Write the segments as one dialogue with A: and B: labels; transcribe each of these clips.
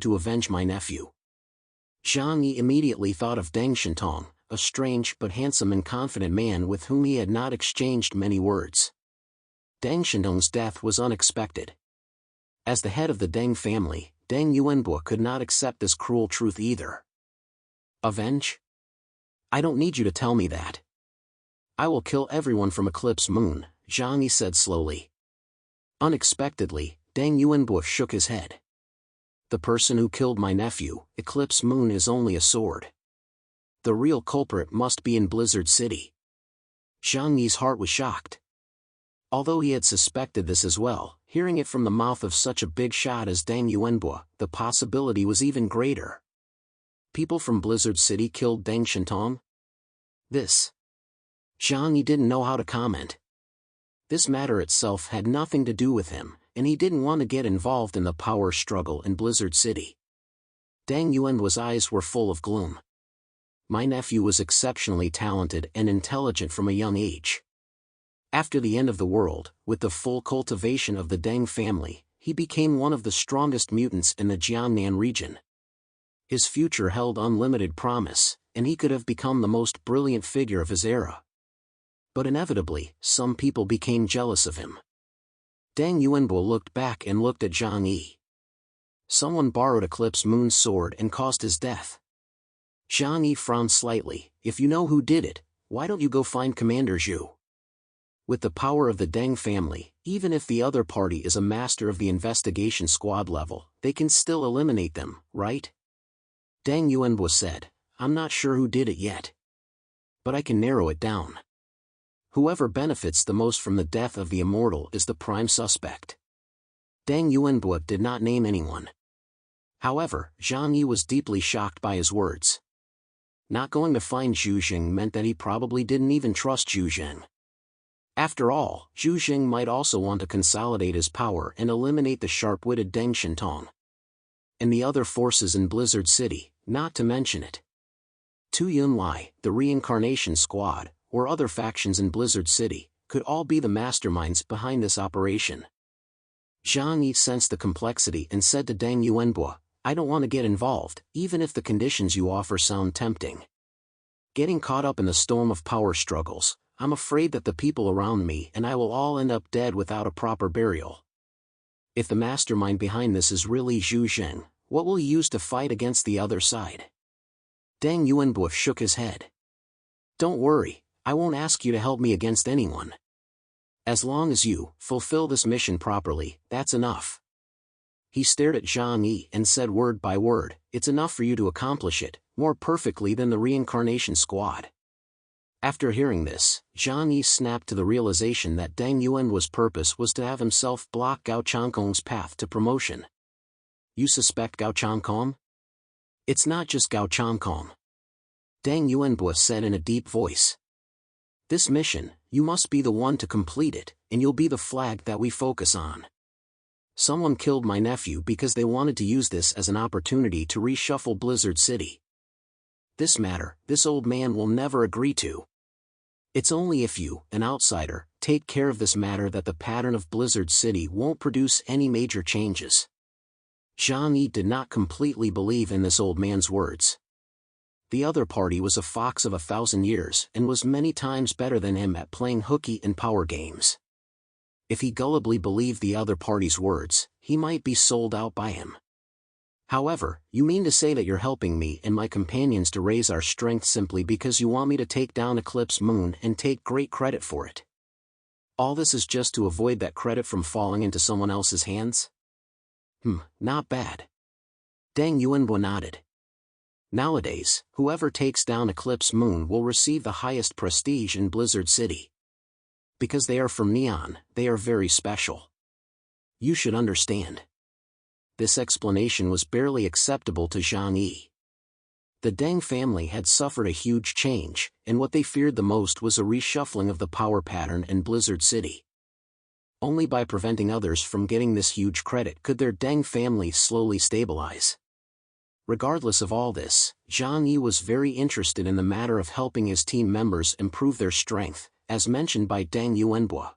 A: to avenge my nephew." Zhang Yi immediately thought of Deng Shintong, a strange but handsome and confident man with whom he had not exchanged many words. Deng Shintong's death was unexpected. As the head of the Deng family, Deng Yuanbo could not accept this cruel truth either. "Avenge? I don't need you to tell me that. I will kill everyone from Eclipse Moon," Zhang Yi said slowly. Unexpectedly, Deng Yuanbo shook his head. "The person who killed my nephew, Eclipse Moon, is only a sword. The real culprit must be in Blizzard City." Zhang Yi's heart was shocked. Although he had suspected this as well, hearing it from the mouth of such a big shot as Deng Yuanbo, the possibility was even greater. People from Blizzard City killed Deng Shintong? This. Zhang Yi didn't know how to comment. This matter itself had nothing to do with him, and he didn't want to get involved in the power struggle in Blizzard City. Deng Yuanbo's eyes were full of gloom. "My nephew was exceptionally talented and intelligent from a young age. After the end of the world, with the full cultivation of the Deng family, he became one of the strongest mutants in the Jiangnan region. His future held unlimited promise, and he could have become the most brilliant figure of his era. But inevitably, some people became jealous of him." Deng Yuanbo looked back and looked at Zhang Yi. "Someone borrowed Eclipse Moon's sword and caused his death." Zhang Yi frowned slightly. "If you know who did it, why don't you go find Commander Zhu? With the power of the Deng family, even if the other party is a master of the investigation squad level, they can still eliminate them, right?" Deng Yuanbo said, "I'm not sure who did it yet. But I can narrow it down. Whoever benefits the most from the death of the immortal is the prime suspect." Deng Yuanbo did not name anyone. However, Zhang Yi was deeply shocked by his words. Not going to find Zhu Xing meant that he probably didn't even trust Zhu Xing. After all, Zhu Xing might also want to consolidate his power and eliminate the sharp-witted Deng Shintong and the other forces in Blizzard City, not to mention it. Tu Yunlai, the Reincarnation Squad, or other factions in Blizzard City, could all be the masterminds behind this operation. Zhang Yi sensed the complexity and said to Deng Yuanbo, "I don't want to get involved, even if the conditions you offer sound tempting. Getting caught up in the storm of power struggles, I'm afraid that the people around me and I will all end up dead without a proper burial. If the mastermind behind this is really Zhu Xing, what will he use to fight against the other side?" Deng Yuanbo shook his head. "Don't worry, I won't ask you to help me against anyone. As long as you fulfill this mission properly, that's enough." He stared at Zhang Yi and said word by word, "It's enough for you to accomplish it, more perfectly than the Reincarnation Squad." After hearing this, Zhang Yi snapped to the realization that Deng Yuanbo's purpose was to have himself block Gao Changkong's path to promotion. "You suspect Gao Changkong?" "It's not just Gao Changkong," Deng Yuanbo said in a deep voice. "This mission, you must be the one to complete it, and you'll be the flag that we focus on. Someone killed my nephew because they wanted to use this as an opportunity to reshuffle Blizzard City. This matter, this old man will never agree to. It's only if you, an outsider, take care of this matter that the pattern of Blizzard City won't produce any major changes." Zhang Yi did not completely believe in this old man's words. The other party was a fox of 1,000 years and was many times better than him at playing hooky and power games. If he gullibly believed the other party's words, he might be sold out by him. "However, you mean to say that you're helping me and my companions to raise our strength simply because you want me to take down Eclipse Moon and take great credit for it? All this is just to avoid that credit from falling into someone else's hands?" Not bad. Deng Yuanbo nodded. "Nowadays, whoever takes down Eclipse Moon will receive the highest prestige in Blizzard City. Because they are from Neon, they are very special. You should understand." This explanation was barely acceptable to Zhang Yi. The Deng family had suffered a huge change, and what they feared the most was a reshuffling of the power pattern in Blizzard City. Only by preventing others from getting this huge credit could their Deng family slowly stabilize. Regardless of all this, Zhang Yi was very interested in the matter of helping his team members improve their strength, as mentioned by Deng Yuanbo.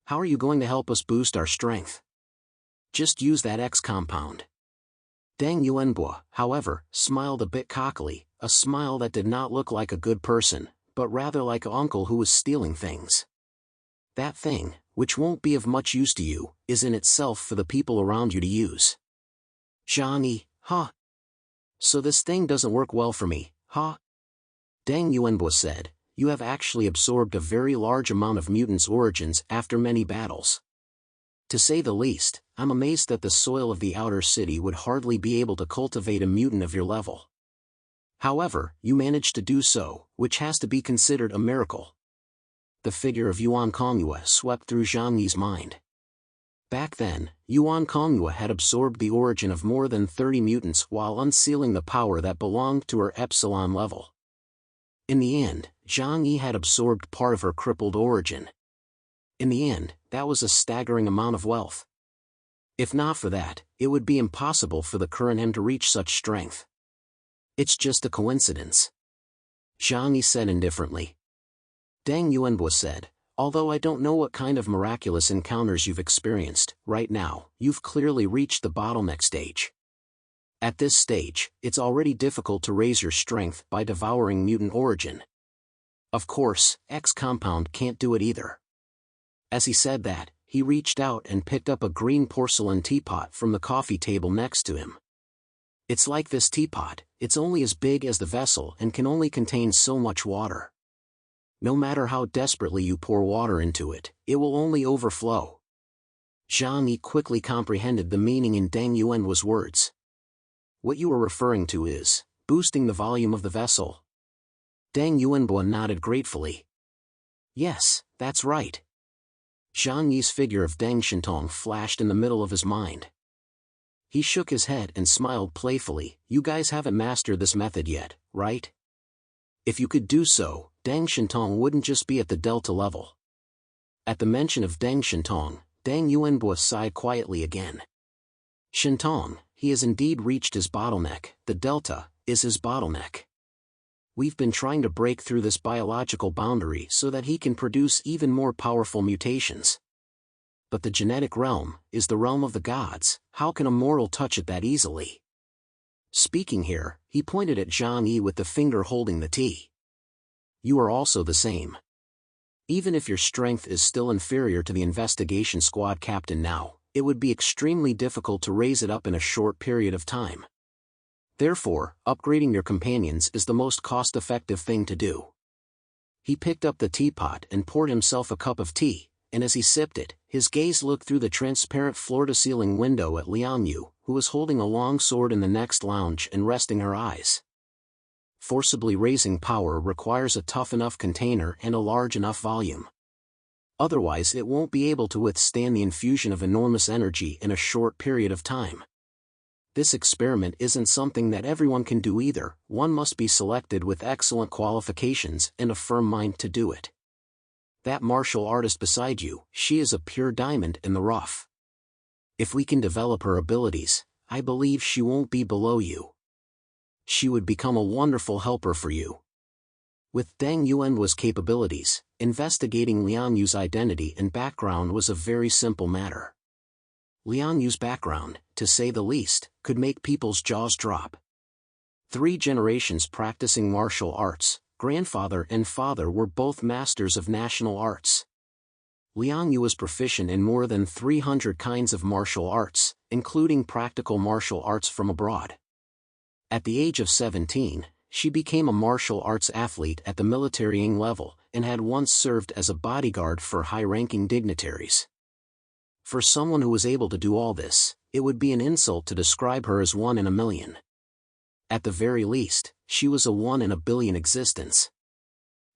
A: "How are you going to help us boost our strength?" "Just use that X compound." Deng Yuanbo, however, smiled a bit cockily, a smile that did not look like a good person, but rather like an uncle who was stealing things. That thing, which won't be of much use to you, is in itself for the people around you to use. Johnny, huh? So this thing doesn't work well for me, huh? Deng Yuanbo said, you have actually absorbed a very large amount of mutants' origins after many battles. To say the least, I'm amazed that the soil of the outer city would hardly be able to cultivate a mutant of your level. However, you managed to do so, which has to be considered a miracle. The figure of Yuan Konghua swept through Zhang Yi's mind. Back then, Yuan Konghua had absorbed the origin of more than 30 mutants while unsealing the power that belonged to her epsilon level. In the end, Zhang Yi had absorbed part of her crippled origin. In the end, that was a staggering amount of wealth. If not for that, it would be impossible for the current M to reach such strength. It's just a coincidence. Zhang Yi said indifferently. Deng Yuanbo said, although I don't know what kind of miraculous encounters you've experienced, right now, you've clearly reached the bottleneck stage. At this stage, it's already difficult to raise your strength by devouring mutant origin. Of course, X compound can't do it either. As he said that, he reached out and picked up a green porcelain teapot from the coffee table next to him. It's like this teapot, it's only as big as the vessel and can only contain so much water. No matter how desperately you pour water into it, it will only overflow. Zhang Yi quickly comprehended the meaning in Deng Yuanbo's words. What you are referring to is boosting the volume of the vessel. Deng Yuanbo nodded gratefully. Yes, that's right. Zhang Yi's figure of Deng Shintong flashed in the middle of his mind. He shook his head and smiled playfully. You guys haven't mastered this method yet, right? If you could do so, Deng Shintong wouldn't just be at the delta level. At the mention of Deng Shintong, Deng Yuanbo sighed quietly again. Shintong, he has indeed reached his bottleneck. The delta is his bottleneck. We've been trying to break through this biological boundary so that he can produce even more powerful mutations. But the genetic realm is the realm of the gods. How can a mortal touch it that easily? Speaking here, he pointed at Zhang Yi with the finger holding the tea. You are also the same. Even if your strength is still inferior to the investigation squad captain now, it would be extremely difficult to raise it up in a short period of time. Therefore, upgrading your companions is the most cost-effective thing to do. He picked up the teapot and poured himself a cup of tea, and as he sipped it, his gaze looked through the transparent floor-to-ceiling window at Liang Yu, who was holding a long sword in the next lounge and resting her eyes. Forcibly raising power requires a tough enough container and a large enough volume. Otherwise it won't be able to withstand the infusion of enormous energy in a short period of time. This experiment isn't something that everyone can do either. One must be selected with excellent qualifications and a firm mind to do it. That martial artist beside you, she is a pure diamond in the rough. If we can develop her abilities, I believe she won't be below you. She would become a wonderful helper for you. With Deng Yuanbo's capabilities, investigating Liang Yu's identity and background was a very simple matter. Liang Yu's background, to say the least, could make people's jaws drop. 3 generations practicing martial arts, grandfather and father were both masters of national arts. Liang Yu was proficient in more than 300 kinds of martial arts, including practical martial arts from abroad. At the age of 17, she became a martial arts athlete at the military level, and had once served as a bodyguard for high-ranking dignitaries. For someone who was able to do all this, it would be an insult to describe her as 1 in a million. At the very least, she was a 1 in a billion existence.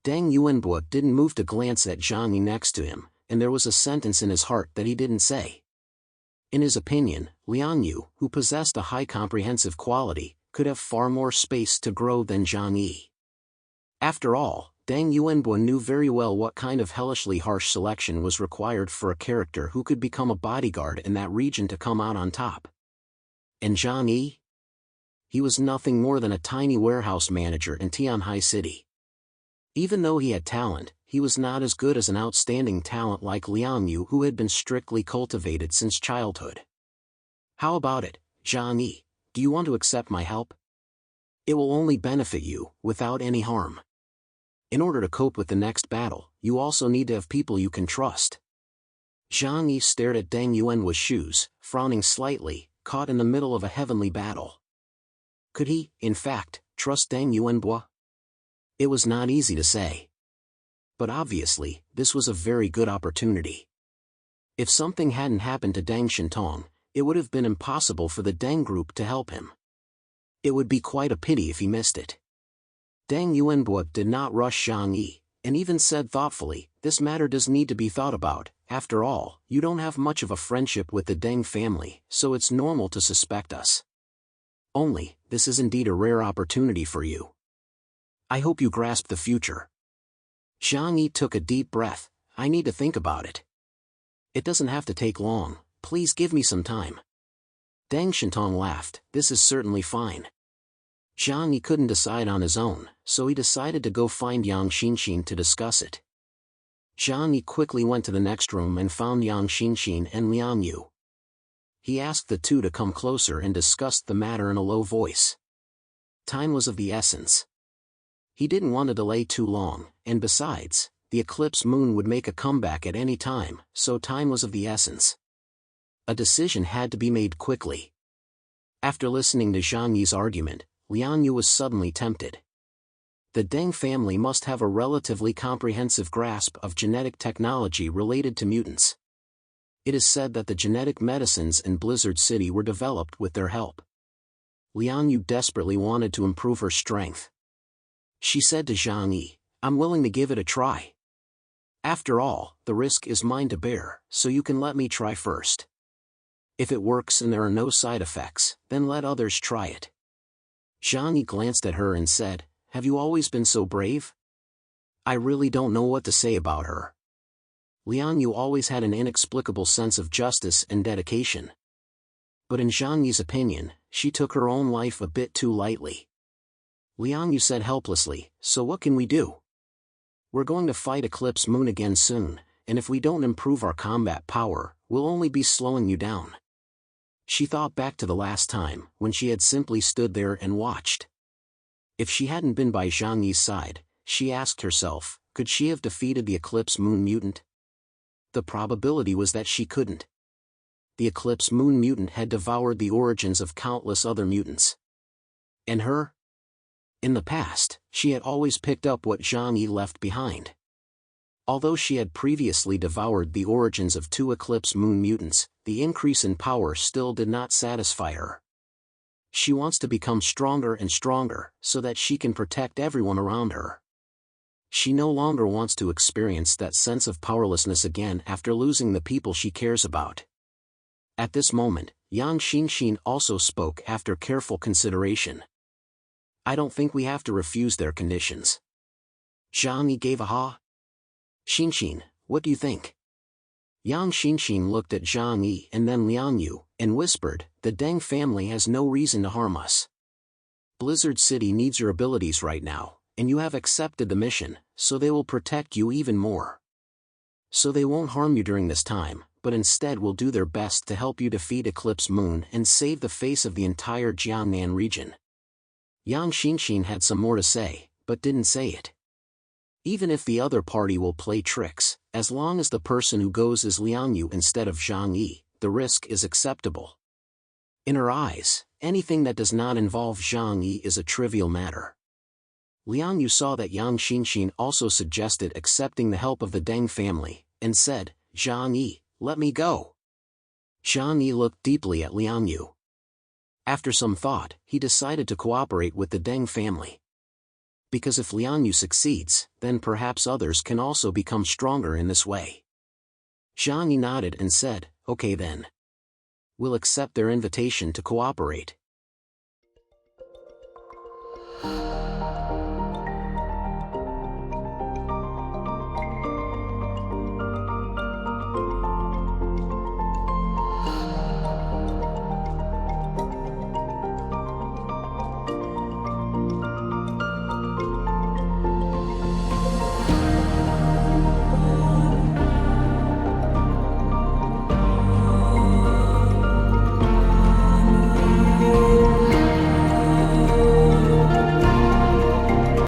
A: Deng Yuanbo didn't move to glance at Zhang Yi next to him, and there was a sentence in his heart that he didn't say. In his opinion, Liang Yu, who possessed a high comprehensive quality, could have far more space to grow than Zhang Yi. After all, Deng Yuanbo knew very well what kind of hellishly harsh selection was required for a character who could become a bodyguard in that region to come out on top. And Zhang Yi? He was nothing more than a tiny warehouse manager in Tianhai City. Even though he had talent, he was not as good as an outstanding talent like Liang Yu, who had been strictly cultivated since childhood. How about it, Zhang Yi? Do you want to accept my help? It will only benefit you, without any harm. In order to cope with the next battle, you also need to have people you can trust. Zhang Yi stared at Deng Yuanhua's shoes, frowning slightly, caught in the middle of a heavenly battle. Could he, in fact, trust Deng Yuanhua? It was not easy to say. But obviously, this was a very good opportunity. If something hadn't happened to Deng Shintong, it would have been impossible for the Deng group to help him. It would be quite a pity if he missed it. Deng Yuanhua did not rush Zhang Yi, and even said thoughtfully, "This matter does need to be thought about. After all, you don't have much of a friendship with the Deng family, so it's normal to suspect us. Only, this is indeed a rare opportunity for you. I hope you grasp the future." Zhang Yi took a deep breath. "I need to think about it. It doesn't have to take long, please give me some time." Deng Shintong laughed. "This is certainly fine." Zhang Yi couldn't decide on his own, so he decided to go find Yang Xinxin to discuss it. Zhang Yi quickly went to the next room and found Yang Xinxin and Liang Yu. He asked the two to come closer and discussed the matter in a low voice. Time was of the essence. He didn't want to delay too long, and besides, the eclipse moon would make a comeback at any time, so time was of the essence. A decision had to be made quickly. After listening to Zhang Yi's argument, Liang Yu was suddenly tempted. The Deng family must have a relatively comprehensive grasp of genetic technology related to mutants. It is said that the genetic medicines in Blizzard City were developed with their help. Liang Yu desperately wanted to improve her strength. She said to Zhang Yi, "I'm willing to give it a try. After all, the risk is mine to bear, so you can let me try first. If it works and there are no side effects, then let others try it." Zhang Yi glanced at her and said, "Have you always been so brave? I really don't know what to say about her." Liang Yu always had an inexplicable sense of justice and dedication. But in Zhang Yi's opinion, she took her own life a bit too lightly. Liang Yu said helplessly, "So what can we do? We're going to fight Eclipse Moon again soon, and if we don't improve our combat power, we'll only be slowing you down." She thought back to the last time, when she had simply stood there and watched. If she hadn't been by Zhang Yi's side, she asked herself, could she have defeated the Eclipse Moon mutant? The probability was that she couldn't. The Eclipse Moon mutant had devoured the origins of countless other mutants. And her? In the past, she had always picked up what Zhang Yi left behind. Although she had previously devoured the origins of 2 Eclipse Moon mutants, the increase in power still did not satisfy her. She wants to become stronger and stronger, so that she can protect everyone around her. She no longer wants to experience that sense of powerlessness again after losing the people she cares about. At this moment, Yang Xinxin also spoke after careful consideration. "I don't think we have to refuse their conditions." Zhang Yi gave a ha. "Xinxin, what do you think?" Yang Xinxin looked at Zhang Yi and then Liang Yu, and whispered, "The Deng family has no reason to harm us. Blizzard City needs your abilities right now, and you have accepted the mission, so they will protect you even more. So they won't harm you during this time, but instead will do their best to help you defeat Eclipse Moon and save the face of the entire Jiangnan region." Yang Xinxin had some more to say, but didn't say it. Even if the other party will play tricks, as long as the person who goes is Liang Yu instead of Zhang Yi, the risk is acceptable. In her eyes, anything that does not involve Zhang Yi is a trivial matter. Liang Yu saw that Yang Xinxin also suggested accepting the help of the Deng family, and said, "Zhang Yi, let me go." Zhang Yi looked deeply at Liang Yu. After some thought, he decided to cooperate with the Deng family. Because if Liang Yu succeeds, then perhaps others can also become stronger in this way. Zhang Yi nodded and said, "Okay then. We'll accept their invitation to cooperate."